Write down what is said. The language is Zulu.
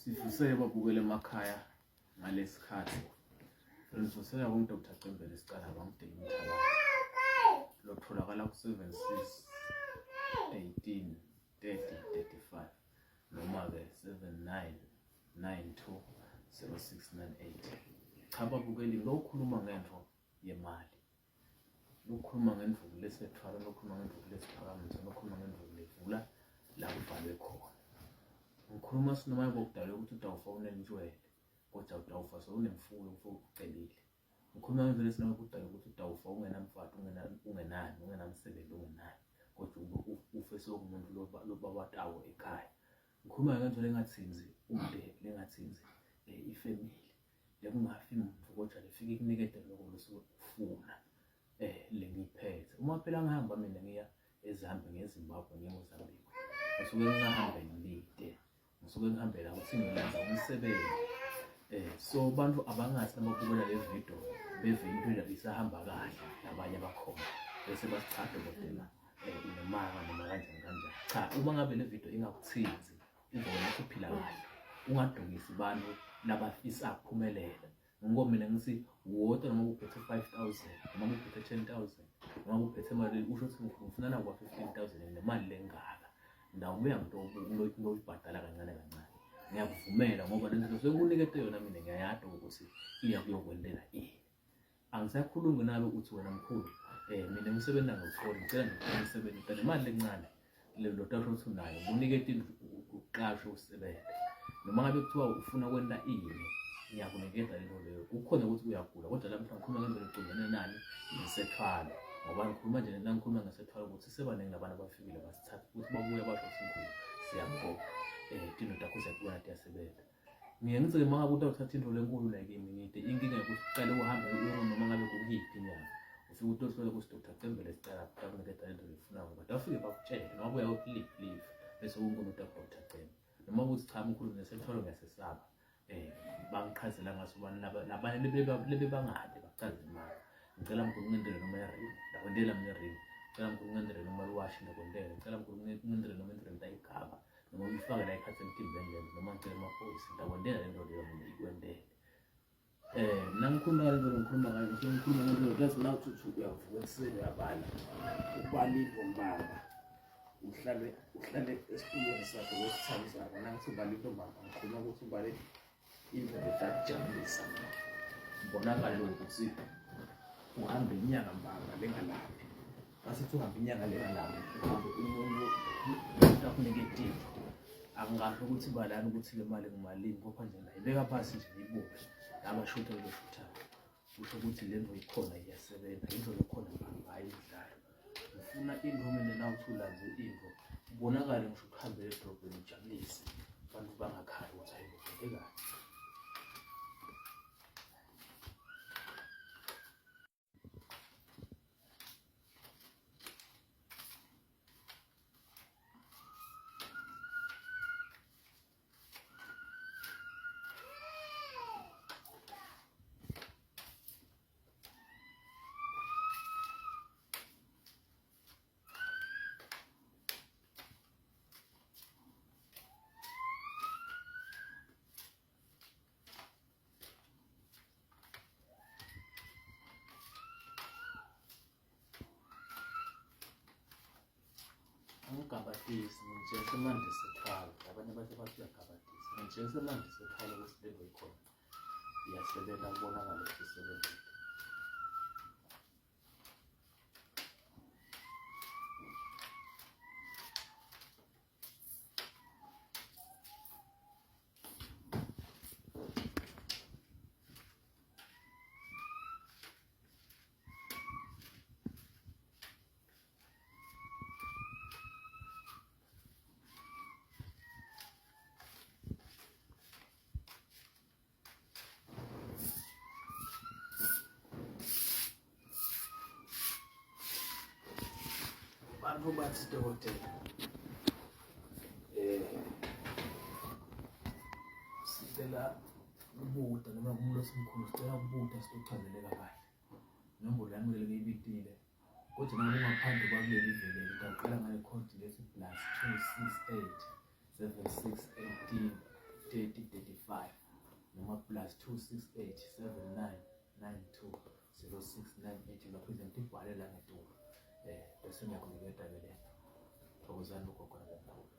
Sifise babukele emakhaya ngalesikhathi. Ngizosela ku Dr. Cembele sicala ngamde imithaba. Lo tholakala ku 76 18 30 35 noma ke 79 92 0698. Cha babukeli lokhuluma ngento yemali. Lokhuluma ngento lesethwala, lokhuluma ngento lesiphakamisa, lokhuluma ngento levula la kuvalwe khona. Ngikhuluma sinoma yokudala ukuthi utawufonela intshwele kodwa utawufa sewunemfuyo ucelile. Ngikhuluma ngento lesinoma ukudala ukuthi utawufa ungenamfati, ungenamsebenzi, ungenani kodwa ufe sewumuntu lobabatawo ekhaya. Ngikhuluma ngento lengathinzi umndeni, lengathinzi ifamily. Lekungafi umuntu kodwa lefika ikunikete lokho lesifuna lengiphethe. Uma phela ngihamba mina ngiya eZambia ngeZimbabwe ngeMozambique. Ngisuke ngihamba ngilide. Ngisuke ngihambela ukuthi ngiyenza umsebenzi. So abantu abangathi nababukela le video beve into isahamba kahle nabanye abakhona bese basichade kodwa nemanga noma kanjani. Cha, uma ngabe le video ingakuthinzi uzobona ukuthi uphila kahle. Ungadungisi abantu labafisa ukuphumelela. Ngoba mina ngithi wodwa noma uphethe 5,000 noma uphethe 10,000 noma uphethe imali usho ukuthi ngifuna na kwa 15,000 nemali lengaka. Ndawubuya ngiyibhadala kancane kancane. Ngiyakuvumela ngoba lento sekunikete yona mina ngiyayada ukuthi iya kuyokwendela ini. Angisakhulumi nawe uthi wena mkhulu mina umsebenzi ngawuthola ngicela ngicela umsebenzi kodwa imali lencane le ndoda ukuthi unayo unikete uqashwe usebenze. Noma ngabe kuthiwa ufuna kwenda ini ngiyakunikeza lento leyo. Kukhona ukuthi uyagula kodwa la mhlawumbe ngikhuluma ngento lecingene nani ngisethwala ngoba ngikhuluma nje ngikhuluma ngesethwala ukuthi sebaningi labantu abafikile basithatha ukuthi babuye basho sikhulu siyabonga into dakho siyabona tiyasebenza. Ngiyengizeke mangabe uthatha into lenkulu la kimi ngide inkinga ukuthi uqale uhambe noma ngabe kuyiphi inyanga ufike utohlole ku Dr. Cembele sicala ukunikeza lento lefunayo ngoba bafike bakutshele noma buya ulive bese unkulu Dr. Cembele noma ukuthi cha mkhulu nesethwala ngiyasesaba bangichazela ngaso bani labanye lebe bangade bachaze imali. Ngicela mkhulu ngindele noma yarini ndakwendela mina ring. Ngicela mkhulu ngindele noma liwashi ndakwendela. Ngicela mkhulu ngindele noma indlela ayigaba noma uyifake la ikhathi emtimbeni noma ngicela amaphoyisa ndakwendela lento leyo mina ikwendele. Nangikhuluma ngalo ngikhuluma ngalo just now to uyavuka ekseni uyabala ubalile umbamba uhlale esitulweni sakho losithali sakho nangithi ubalile umbamba ngikhuluma ukuthi ubale into etajabulisa ubonakala ukuthi uhambe inyanga mbanga lengalaphi basithi uhambe inyanga lengalaphi uhambe umuntu utakunegative angasho ukuthi balani ukuthi le mali ngumalini kodwa nje nayibeka phansi nje ibuke abashutha beshutha usho ukuthi le nto ikhona iyasebenza into lekhona ngayi idlala ufuna into mina na uthula nje into ubonakala ngisho ukuhamba edrobheni ujabulise abantu bangakhali ukuthi ayibukeke kahle. Ngikabatisi ngitshela manje sethwala abanye bathi bayagabatisa ngitshela manje sethwala ukuthi lento ikhona iyasebenza kubonakala ukuthi isebenza. Bantu bathi dokotela sicela ubuda noma umuntu osimkhulu sicela ubuda sizochazelela kahle nombolo yami ngeke ibitile kodwa noma ungaphandle kwakuleli vele ngicela ngale code lesi plus 268 76 18 30 plus 26879920698 ngaphezulu ibhalela ngetulu bese ngiyakuniketa ke le thokozani ugogo nabomkhulu.